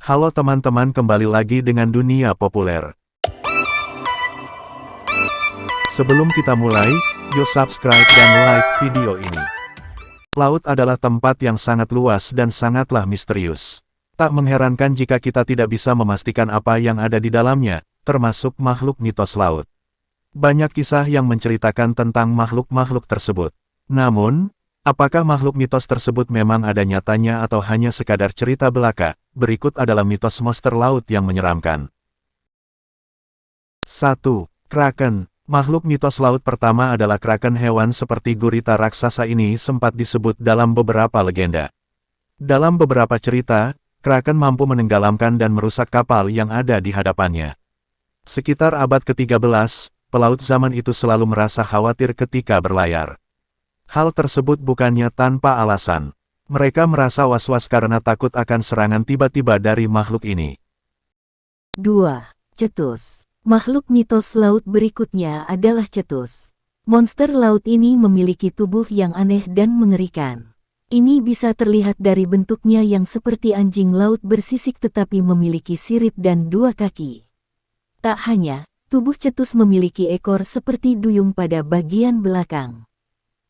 Halo teman-teman, kembali lagi dengan Dunia Populer. Sebelum kita mulai, yuk subscribe dan like video ini. Laut adalah tempat yang sangat luas dan sangatlah misterius. Tak mengherankan jika kita tidak bisa memastikan apa yang ada di dalamnya, termasuk makhluk mitos laut. Banyak kisah yang menceritakan tentang makhluk-makhluk tersebut. Namun, apakah makhluk mitos tersebut memang ada nyatanya atau hanya sekadar cerita belaka? Berikut adalah mitos monster laut yang menyeramkan. 1. Kraken. Makhluk mitos laut pertama adalah kraken. Hewan seperti gurita raksasa ini sempat disebut dalam beberapa legenda. Dalam beberapa cerita, kraken mampu menenggelamkan dan merusak kapal yang ada di hadapannya. Sekitar abad ke-13, pelaut zaman itu selalu merasa khawatir ketika berlayar. Hal tersebut bukannya tanpa alasan. Mereka merasa was-was karena takut akan serangan tiba-tiba dari makhluk ini. 2. Cetus. Makhluk mitos laut berikutnya adalah cetus. Monster laut ini memiliki tubuh yang aneh dan mengerikan. Ini bisa terlihat dari bentuknya yang seperti anjing laut bersisik tetapi memiliki sirip dan 2 kaki. Tak hanya, tubuh cetus memiliki ekor seperti duyung pada bagian belakang.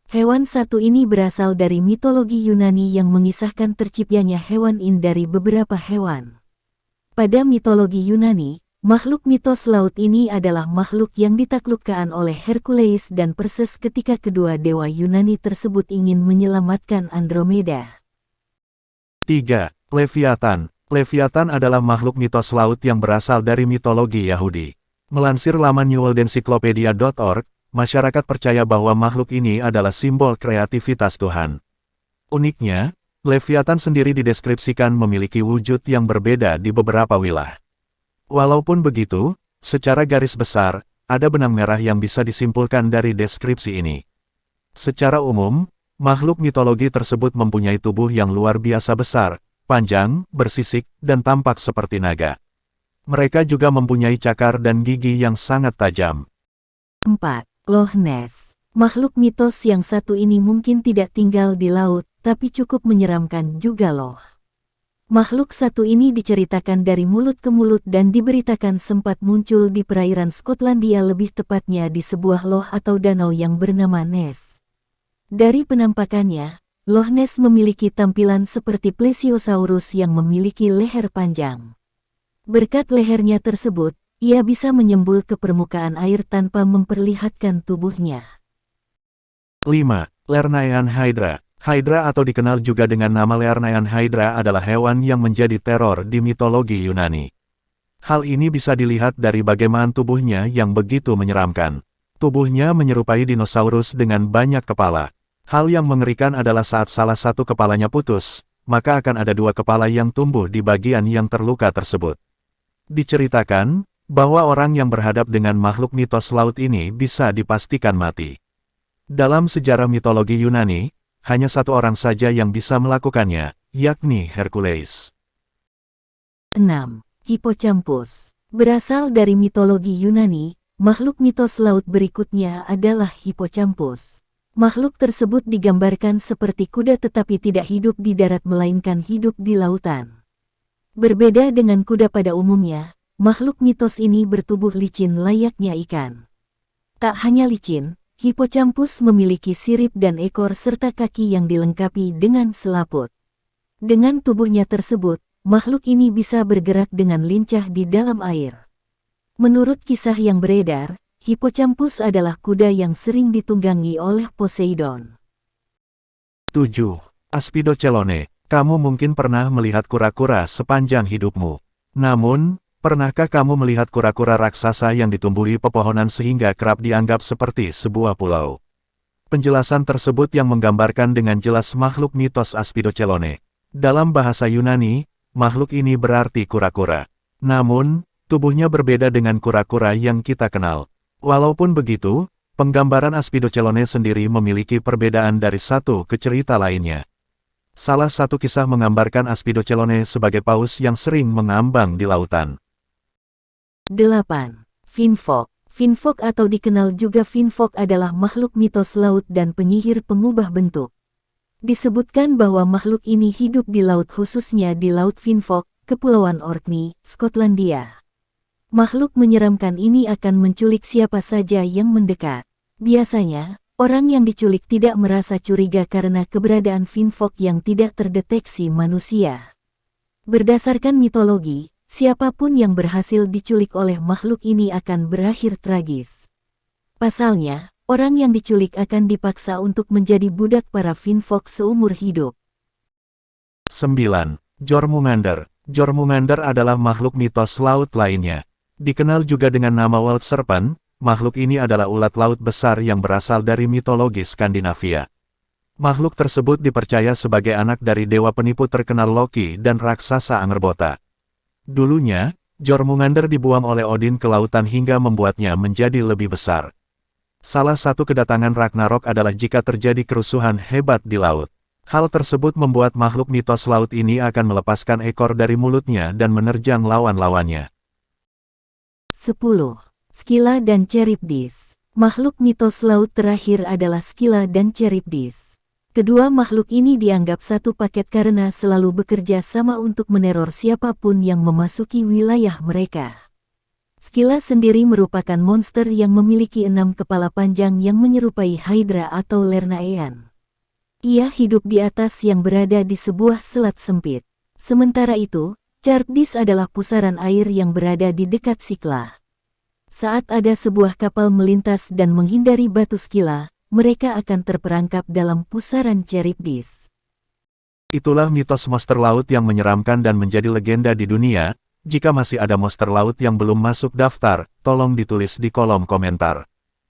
Hewan satu ini berasal dari mitologi Yunani yang mengisahkan terciptanya hewan in dari beberapa hewan. Pada mitologi Yunani, makhluk mitos laut ini adalah makhluk yang ditaklukkan oleh Hercules dan Perseus ketika kedua dewa Yunani tersebut ingin menyelamatkan Andromeda. 3. Leviathan. Leviathan adalah makhluk mitos laut yang berasal dari mitologi Yahudi. Melansir laman newworldencyclopedia.org, masyarakat percaya bahwa makhluk ini adalah simbol kreativitas Tuhan. Uniknya, Leviathan sendiri dideskripsikan memiliki wujud yang berbeda di beberapa wilayah. Walaupun begitu, secara garis besar, ada benang merah yang bisa disimpulkan dari deskripsi ini. Secara umum, makhluk mitologi tersebut mempunyai tubuh yang luar biasa besar, panjang, bersisik, dan tampak seperti naga. Mereka juga mempunyai cakar dan gigi yang sangat tajam. 4. Loch Ness. Makhluk mitos yang satu ini mungkin tidak tinggal di laut, tapi cukup menyeramkan juga loh. Makhluk satu ini diceritakan dari mulut ke mulut dan diberitakan sempat muncul di perairan Skotlandia, lebih tepatnya di sebuah loch atau danau yang bernama Ness. Dari penampakannya, Loch Ness memiliki tampilan seperti Plesiosaurus yang memiliki leher panjang. Berkat lehernya tersebut, ia bisa menyembul ke permukaan air tanpa memperlihatkan tubuhnya. 5. Lernaean Hydra. Hydra atau dikenal juga dengan nama Lernaean Hydra adalah hewan yang menjadi teror di mitologi Yunani. Hal ini bisa dilihat dari bagaimana tubuhnya yang begitu menyeramkan. Tubuhnya menyerupai dinosaurus dengan banyak kepala. Hal yang mengerikan adalah saat salah satu kepalanya putus, maka akan ada 2 kepala yang tumbuh di bagian yang terluka tersebut. Diceritakan bahwa orang yang berhadap dengan makhluk mitos laut ini bisa dipastikan mati. Dalam sejarah mitologi Yunani, hanya 1 orang saja yang bisa melakukannya, yakni Hercules. 6. Hippocampus. Berasal dari mitologi Yunani, makhluk mitos laut berikutnya adalah Hippocampus. Makhluk tersebut digambarkan seperti kuda tetapi tidak hidup di darat melainkan hidup di lautan. Berbeda dengan kuda pada umumnya, makhluk mitos ini bertubuh licin layaknya ikan. Tak hanya licin, Hippocampus memiliki sirip dan ekor serta kaki yang dilengkapi dengan selaput. Dengan tubuhnya tersebut, makhluk ini bisa bergerak dengan lincah di dalam air. Menurut kisah yang beredar, Hippocampus adalah kuda yang sering ditunggangi oleh Poseidon. 7. Aspidochelone. Kamu mungkin pernah melihat kura-kura sepanjang hidupmu. Namun, pernahkah kamu melihat kura-kura raksasa yang ditumbuhi pepohonan sehingga kerap dianggap seperti sebuah pulau? Penjelasan tersebut yang menggambarkan dengan jelas makhluk mitos Aspidochelone. Dalam bahasa Yunani, makhluk ini berarti kura-kura. Namun, tubuhnya berbeda dengan kura-kura yang kita kenal. Walaupun begitu, penggambaran Aspidochelone sendiri memiliki perbedaan dari satu ke cerita lainnya. Salah satu kisah menggambarkan Aspidochelone sebagai paus yang sering mengambang di lautan. 8. Finfok. Finfok atau dikenal juga Finfok adalah makhluk mitos laut dan penyihir pengubah bentuk. Disebutkan bahwa makhluk ini hidup di laut khususnya di Laut Finfok, Kepulauan Orkney, Skotlandia. Makhluk menyeramkan ini akan menculik siapa saja yang mendekat. Biasanya, orang yang diculik tidak merasa curiga karena keberadaan Finfolk yang tidak terdeteksi manusia. Berdasarkan mitologi, siapapun yang berhasil diculik oleh makhluk ini akan berakhir tragis. Pasalnya, orang yang diculik akan dipaksa untuk menjadi budak para Finfolk seumur hidup. 9. Jormungandr. Jormungandr adalah makhluk mitos laut lainnya. Dikenal juga dengan nama Wild Serpent, makhluk ini adalah ulat laut besar yang berasal dari mitologi Skandinavia. Makhluk tersebut dipercaya sebagai anak dari dewa penipu terkenal Loki dan raksasa Angerboda. Dulunya, Jormungandr dibuang oleh Odin ke lautan hingga membuatnya menjadi lebih besar. Salah satu kedatangan Ragnarok adalah jika terjadi kerusuhan hebat di laut. Hal tersebut membuat makhluk mitos laut ini akan melepaskan ekor dari mulutnya dan menerjang lawan-lawannya. 10. Scylla dan Charybdis. Makhluk mitos laut terakhir adalah Scylla dan Charybdis. Kedua makhluk ini dianggap satu paket karena selalu bekerja sama untuk meneror siapapun yang memasuki wilayah mereka. Scylla sendiri merupakan monster yang memiliki 6 kepala panjang yang menyerupai Hydra atau Lernaean. Ia hidup di atas yang berada di sebuah selat sempit. Sementara itu, Charybdis adalah pusaran air yang berada di dekat Scylla. Saat ada sebuah kapal melintas dan menghindari batu Scylla, mereka akan terperangkap dalam pusaran Charybdis. Itulah mitos monster laut yang menyeramkan dan menjadi legenda di dunia. Jika masih ada monster laut yang belum masuk daftar, tolong ditulis di kolom komentar.